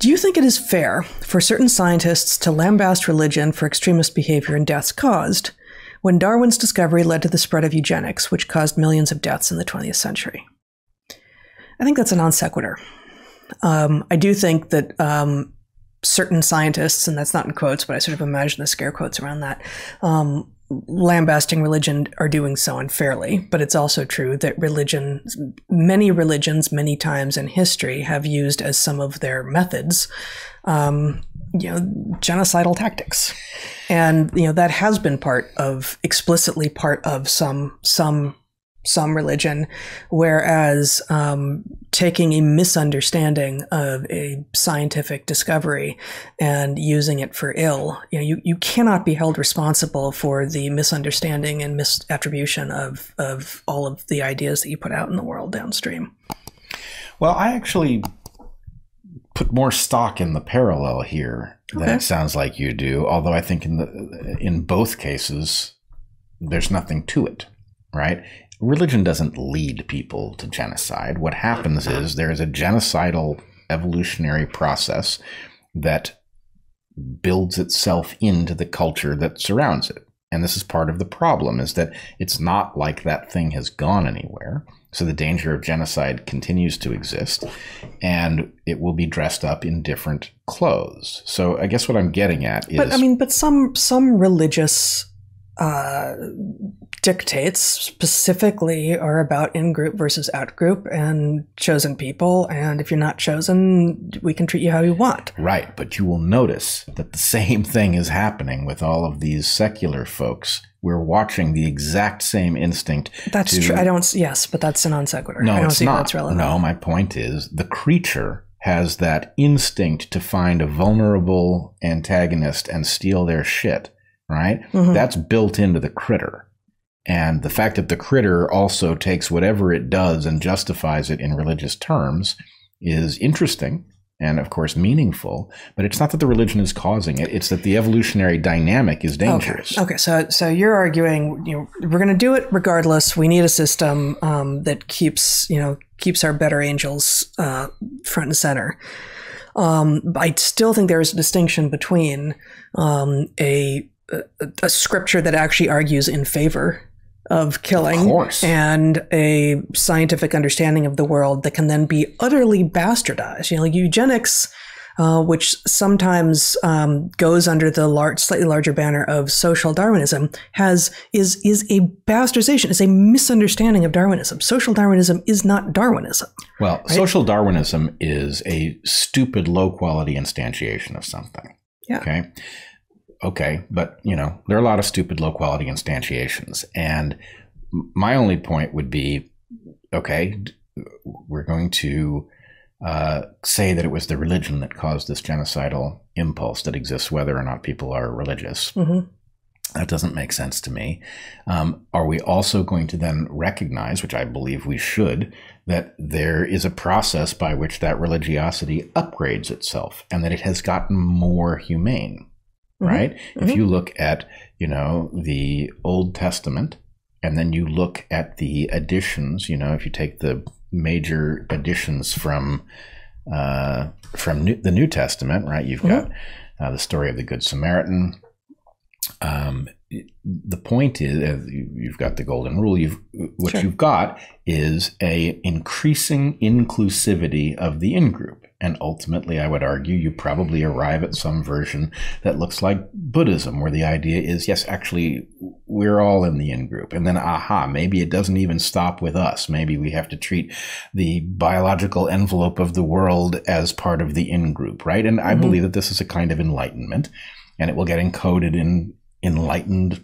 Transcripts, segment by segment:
Do you think it is fair for certain scientists to lambast religion for extremist behavior and deaths caused when Darwin's discovery led to the spread of eugenics, which caused millions of deaths in the 20th century? I think that's a non sequitur. I do think that certain scientists, and that's not in quotes, but I sort of imagine the scare quotes around that, lambasting religion are doing so unfairly. But it's also true that many religions, many times in history, have used as some of their methods, genocidal tactics. And, that has been explicitly part of some religion, whereas taking a misunderstanding of a scientific discovery and using it for ill, you cannot be held responsible for the misunderstanding and misattribution of all of the ideas that you put out in the world downstream. Well, I actually put more stock in the parallel here than it sounds like you do, although I think in both cases there's nothing to it, right? Religion doesn't lead people to genocide. What happens is there is a genocidal evolutionary process that builds itself into the culture that surrounds it. And this is part of the problem, is that it's not like that thing has gone anywhere. So the danger of genocide continues to exist, and it will be dressed up in different clothes. So I guess what I'm getting at is... But some religious dictates specifically are about in-group versus out-group and chosen people. And if you're not chosen, we can treat you how you want. Right. But you will notice that the same thing is happening with all of these secular folks. We're watching the exact same instinct. That's true. Yes, but that's a non sequitur. No, I don't it's see not. How that's relevant. No, my point is the creature has that instinct to find a vulnerable antagonist and steal their shit. Right? Mm-hmm. That's built into the critter. And the fact that the critter also takes whatever it does and justifies it in religious terms is interesting and, of course, meaningful. But it's not that the religion is causing it. It's that the evolutionary dynamic is dangerous. Okay. So you're arguing, we're going to do it regardless. We need a system that keeps our better angels front and center. I still think there is a distinction between a scripture that actually argues in favor of killing and a scientific understanding of the world that can then be utterly bastardized. Like eugenics, which sometimes goes under the slightly larger banner of social Darwinism, is a bastardization, is a misunderstanding of Darwinism. Social Darwinism is not Darwinism. Well, right? Social Darwinism is a stupid, low-quality instantiation of something. Yeah. Okay, but, there are a lot of stupid low-quality instantiations. And my only point would be, okay, we're going to say that it was the religion that caused this genocidal impulse that exists, whether or not people are religious. Mm-hmm. That doesn't make sense to me. Are we also going to then recognize, which I believe we should, that there is a process by which that religiosity upgrades itself and that it has gotten more humane? Right? Mm-hmm. If you look at, the Old Testament, and then you look at the additions, if you take the major additions from the New Testament, right? You've got the story of the Good Samaritan. The point is, you've got the Golden Rule. You've got is a increasing inclusivity of the in-group. And ultimately, I would argue, you probably arrive at some version that looks like Buddhism, where the idea is, yes, actually, we're all in the in-group. And then, maybe it doesn't even stop with us. Maybe we have to treat the biological envelope of the world as part of the in-group, right? And I believe that this is a kind of enlightenment, and it will get encoded in enlightened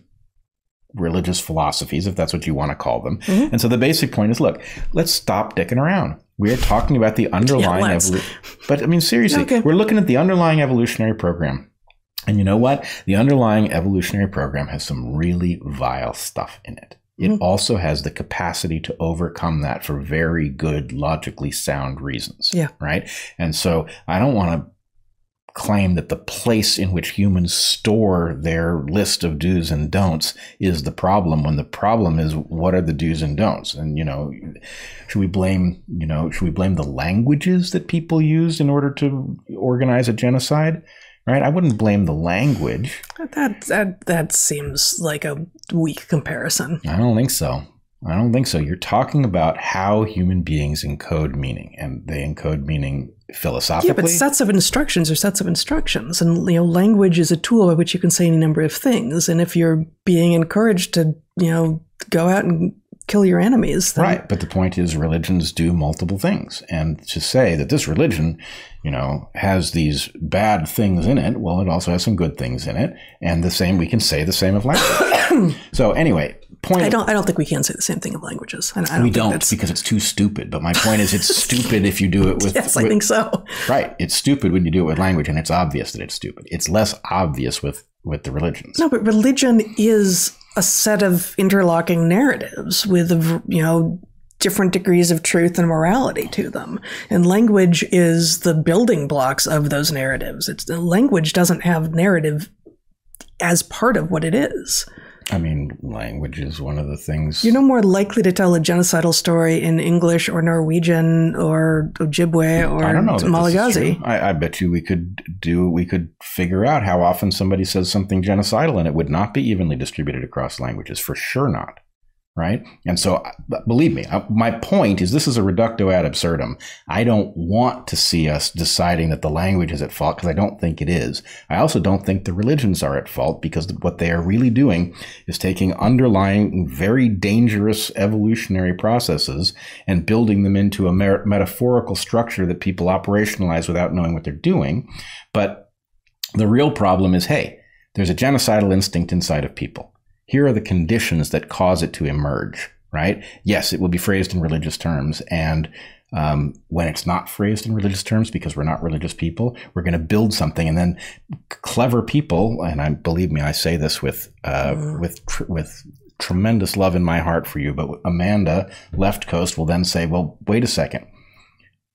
religious philosophies, if that's what you want to call them. Mm-hmm. And so the basic point is, look, let's stop dicking around. We're talking about the underlying evolution. But I mean, seriously, we're looking at the underlying evolutionary program. And you know what? The underlying evolutionary program has some really vile stuff in it. It also has the capacity to overcome that for very good, logically sound reasons. Yeah. Right? And so I don't want to claim that the place in which humans store their list of do's and don'ts is the problem, when the problem is what are the do's and don'ts. And, should we blame the languages that people used in order to organize a genocide? Right? I wouldn't blame the language. That seems like a weak comparison. I don't think so. You're talking about how human beings encode meaning, and they encode meaning philosophically. Yeah, but sets of instructions are sets of instructions, and language is a tool by which you can say any number of things. And if you're being encouraged to go out and kill your enemies, then... Right. But the point is, religions do multiple things, and to say that this religion, has these bad things in it, well, it also has some good things in it, and we can say the same of language. So anyway. I don't think we can say the same thing of languages. We don't because it's too stupid. But my point is, it's stupid if you do it with... Yes, I think so. Right. It's stupid when you do it with language, and it's obvious that it's stupid. It's less obvious with the religions. No, but religion is a set of interlocking narratives with, different degrees of truth and morality to them. And language is the building blocks of those narratives. Language doesn't have narrative as part of what it is. I mean, language is one of the things... You're no more likely to tell a genocidal story in English or Norwegian or Ojibwe or Malagasy. I bet you we could figure out how often somebody says something genocidal, and it would not be evenly distributed across languages. For sure not. Right? And so, believe me, my point is this is a reductio ad absurdum. I don't want to see us deciding that the language is at fault, because I don't think it is. I also don't think the religions are at fault, because what they are really doing is taking underlying very dangerous evolutionary processes and building them into a metaphorical structure that people operationalize without knowing what they're doing. But the real problem is, hey, there's a genocidal instinct inside of people. Here are the conditions that cause it to emerge, right? Yes, it will be phrased in religious terms. And when it's not phrased in religious terms, because we're not religious people, we're going to build something. And then clever people, and believe me, I say this with tremendous love in my heart for you, but Amanda, Left Coast, will then say, well, wait a second.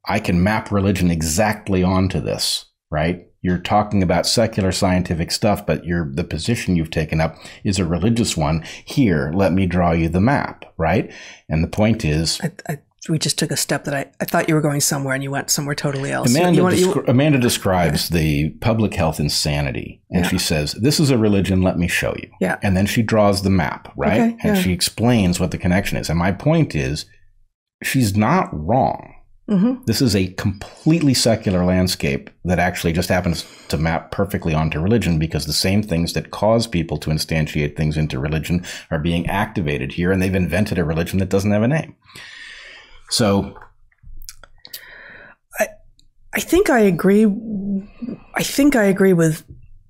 I can map religion exactly onto this, right? You're talking about secular scientific stuff, but the position you've taken up is a religious one. Here, let me draw you the map, right? And the point is... we just took a step that I thought you were going somewhere, and you went somewhere totally else. Amanda describes the public health insanity, and she says, this is a religion, let me show you. Yeah. And then she draws the map, right? Okay, and she explains what the connection is. And my point is, she's not wrong. Mm-hmm. This is a completely secular landscape that actually just happens to map perfectly onto religion, because the same things that cause people to instantiate things into religion are being activated here, and they've invented a religion that doesn't have a name. So I think I agree. I think I agree with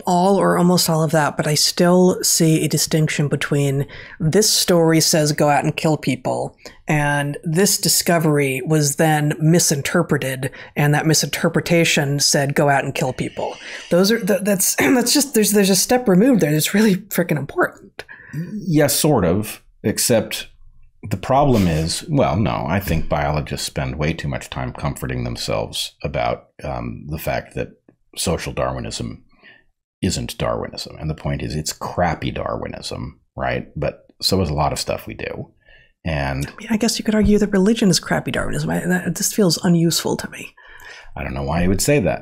all or almost all of that, but I still see a distinction between this story says go out and kill people, and this discovery was then misinterpreted, and that misinterpretation said go out and kill people. Those are that's just there's a step removed there. It's really freaking important. Yes, sort of, except the problem is, well, no, I think biologists spend way too much time comforting themselves about the fact that social Darwinism isn't Darwinism. And the point is, it's crappy Darwinism, right? But so is a lot of stuff we do. And I guess you could argue that religion is crappy Darwinism. This feels unuseful to me. I don't know why you would say that.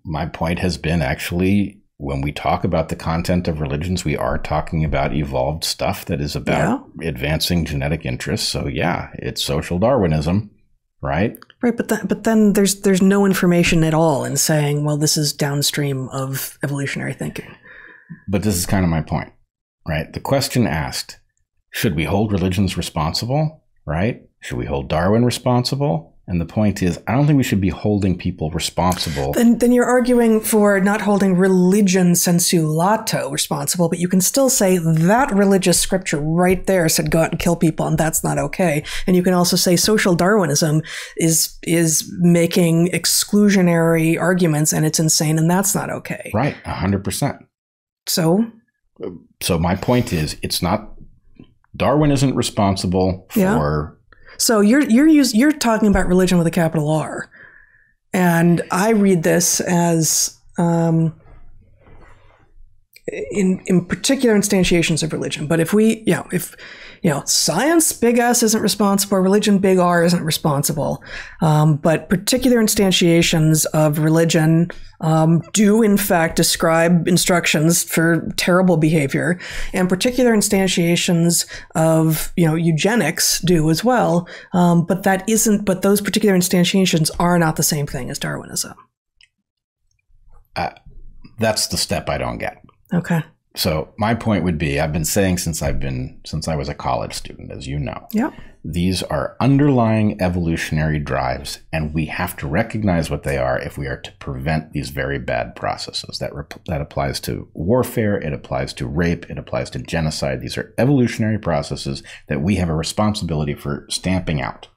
My point has been, actually, when we talk about the content of religions, we are talking about evolved stuff that is about advancing genetic interests. So yeah, it's social Darwinism, right? Right, but then there's no information at all in saying, well, this is downstream of evolutionary thinking. But this is kind of my point, right? The question asked, should we hold religions responsible, right? Should we hold Darwin responsible? And the point is, I don't think we should be holding people responsible. Then you're arguing for not holding religion sensu lato responsible, but you can still say that religious scripture right there said go out and kill people, and that's not okay. And you can also say social Darwinism is making exclusionary arguments, and it's insane, and that's not okay. Right, 100%. So my point is, it's not, Darwin isn't responsible for... So you're talking about religion with a capital R. And I read this as, in particular instantiations of religion. But if science, big S, isn't responsible, religion, big R, isn't responsible. But particular instantiations of religion do in fact describe instructions for terrible behavior, and particular instantiations of eugenics do as well. But those particular instantiations are not the same thing as Darwinism. That's the step I don't get. Okay. So my point would be, I've been saying since I was a college student, as you know, yeah, these are underlying evolutionary drives, and we have to recognize what they are if we are to prevent these very bad processes. That applies to warfare, it applies to rape, it applies to genocide. These are evolutionary processes that we have a responsibility for stamping out,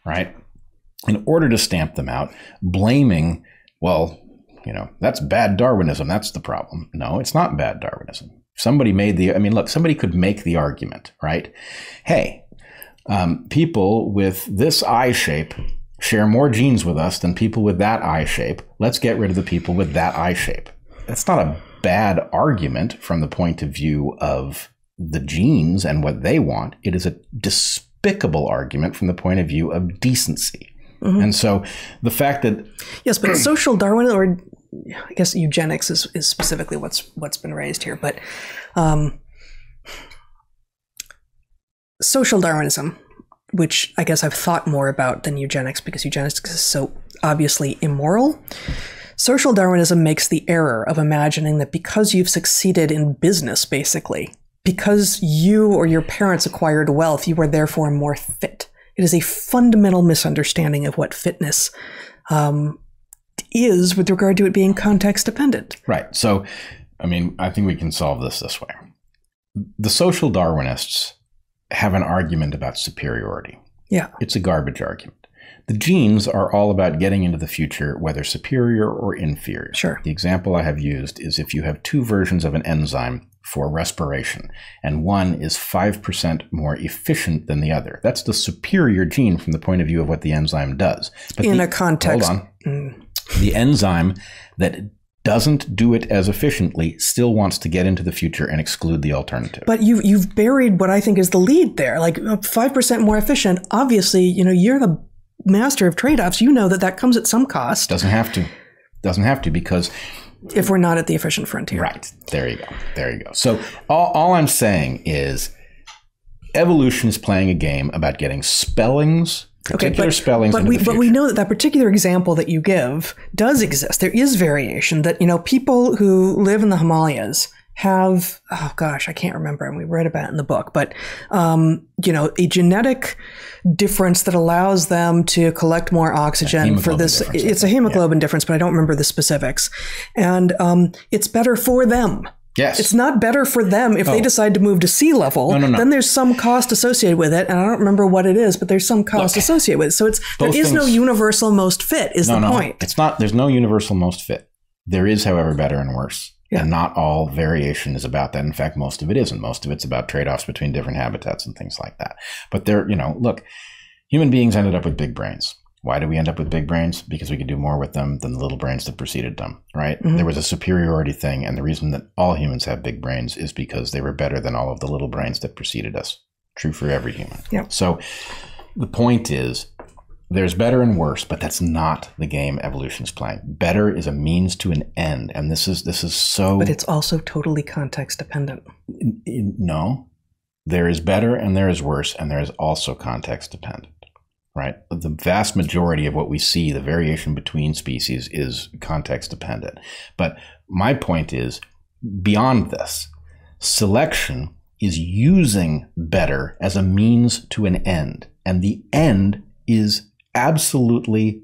right? In order to stamp them out, blaming, that's bad Darwinism. That's the problem. No, it's not bad Darwinism. Somebody could make the argument, right? Hey, people with this eye shape share more genes with us than people with that eye shape. Let's get rid of the people with that eye shape. That's not a bad argument from the point of view of the genes and what they want. It is a despicable argument from the point of view of decency. And so the fact that... Yes, but social Darwinism, or I guess eugenics is specifically what's been raised here, but social Darwinism, which I guess I've thought more about than eugenics because eugenics is so obviously immoral. Social Darwinism makes the error of imagining that because you've succeeded in business, basically, because you or your parents acquired wealth, you are therefore more fit. It is a fundamental misunderstanding of what fitness is with regard to it being context dependent. Right. So, I think we can solve this way. The social Darwinists have an argument about superiority. Yeah. It's a garbage argument. The genes are all about getting into the future, whether superior or inferior. Sure. The example I have used is if you have two versions of an enzyme for respiration, and one is 5% more efficient than the other. That's the superior gene from the point of view of what the enzyme does. But in a context... Hold on. The enzyme that doesn't do it as efficiently still wants to get into the future and exclude the alternative. But you've buried what I think is the lead there. Like 5% more efficient, obviously, you're the master of trade-offs. You know that comes at some cost. Doesn't have to because... If we're not at the efficient frontier. Right. There you go. So all I'm saying is evolution is playing a game about getting spellings, particular spellings into the future. But we know that particular example that you give does exist. There is variation that, people who live in the Himalayas have, oh gosh, I can't remember, and we read about it in the book, but, a genetic difference that allows them to collect more oxygen for this. It's a hemoglobin difference, but I don't remember the specifics. And it's better for them. Yes. It's not better for them if they decide to move to sea level. No. Then there's some cost associated with it. And I don't remember what it is, but there's some cost associated with it. So there is no universal most fit is the point. It's not. There's no universal most fit. There is, however, better and worse. Yeah. And not all variation is about that. In fact, most of it isn't. Most of it's about trade-offs between different habitats and things like that. But look, human beings ended up with big brains. Why did we end up with big brains? Because we could do more with them than the little brains that preceded them, right? Mm-hmm. There was a superiority thing. And the reason that all humans have big brains is because they were better than all of the little brains that preceded us. True for every human. Yeah. So the point is, there's better and worse, but that's not the game evolution is playing. Better is a means to an end, and this is so. But it's also totally context dependent. No, there is better and there is worse, and there is also context dependent, right? The vast majority of what we see, the variation between species, is context dependent. But my point is, beyond this, selection is using better as a means to an end, and the end is absolutely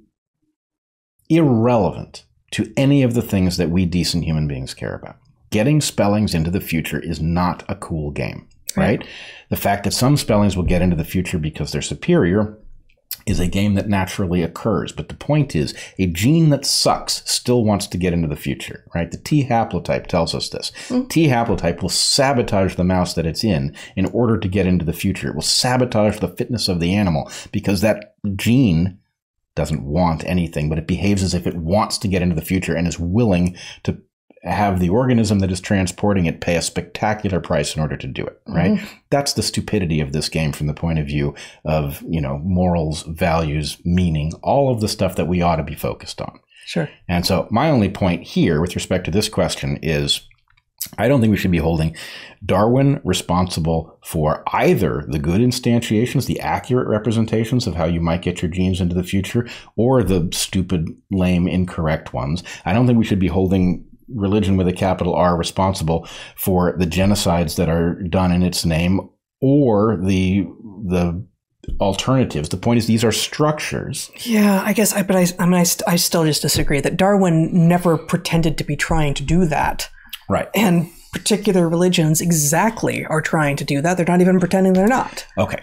irrelevant to any of the things that we decent human beings care about. Getting spellings into the future is not a cool game, right? The fact that some spellings will get into the future because they're superior is a game that naturally occurs. But the point is, a gene that sucks still wants to get into the future, right? The T haplotype tells us this. T haplotype will sabotage the mouse that it's in order to get into the future. It will sabotage the fitness of the animal because that gene doesn't want anything, but it behaves as if it wants to get into the future and is willing to have the organism that is transporting it pay a spectacular price in order to do it, right? Mm-hmm. That's the stupidity of this game from the point of view of, morals, values, meaning, all of the stuff that we ought to be focused on. Sure. And so my only point here with respect to this question is I don't think we should be holding Darwin responsible for either the good instantiations, the accurate representations of how you might get your genes into the future, or the stupid, lame, incorrect ones. I don't think we should be holding religion with a capital R responsible for the genocides that are done in its name, or the alternatives. The point is, these are structures. Yeah, I guess, I still just disagree that Darwin never pretended to be trying to do that. Right. And particular religions exactly are trying to do that. They're not even pretending they're not. Okay.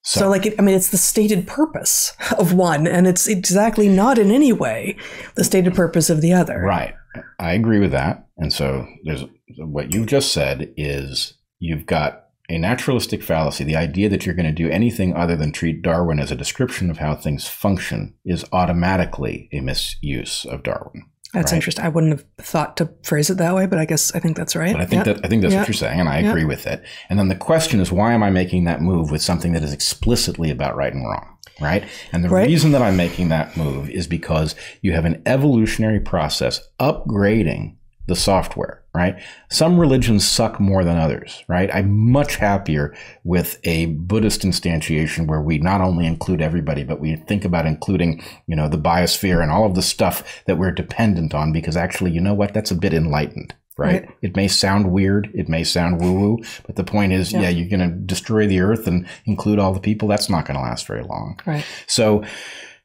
So it's the stated purpose of one, and it's exactly not in any way the stated purpose of the other. Right. I agree with that. And so what you've just said is you've got a naturalistic fallacy. The idea that you're going to do anything other than treat Darwin as a description of how things function is automatically a misuse of Darwin. That's right? Interesting. I wouldn't have thought to phrase it that way, but I think that's right. But I think that's what you're saying, and I agree with it. And then the question is, why am I making that move with something that is explicitly about right and wrong? Right? And the reason that I'm making that move is because you have an evolutionary process upgrading the software, right? Some religions suck more than others, right? I'm much happier with a Buddhist instantiation where we not only include everybody, but we think about including, the biosphere and all of the stuff that we're dependent on, because actually, you know what? That's a bit enlightened. Right? It may sound weird. It may sound woo-woo. But the point is, you're going to destroy the earth and include all the people. That's not going to last very long. Right. So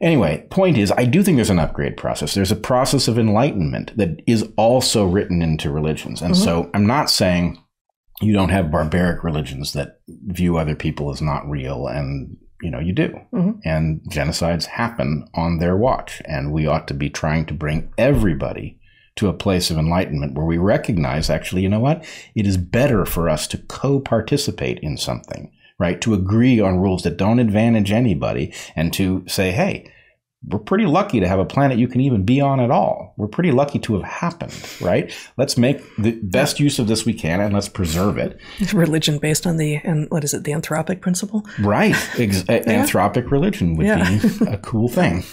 anyway, point is, I do think there's an upgrade process. There's a process of enlightenment that is also written into religions. And so I'm not saying you don't have barbaric religions that view other people as not real. And, you do. And genocides happen on their watch. And we ought to be trying to bring everybody to a place of enlightenment where we recognize, actually, you know what? It is better for us to co-participate in something, right? To agree on rules that don't advantage anybody, and to say, hey, we're pretty lucky to have a planet you can even be on at all. We're pretty lucky to have happened, right? Let's make the best use of this we can, and let's preserve it. Religion based on the anthropic principle? Right. Anthropic religion would be a cool thing.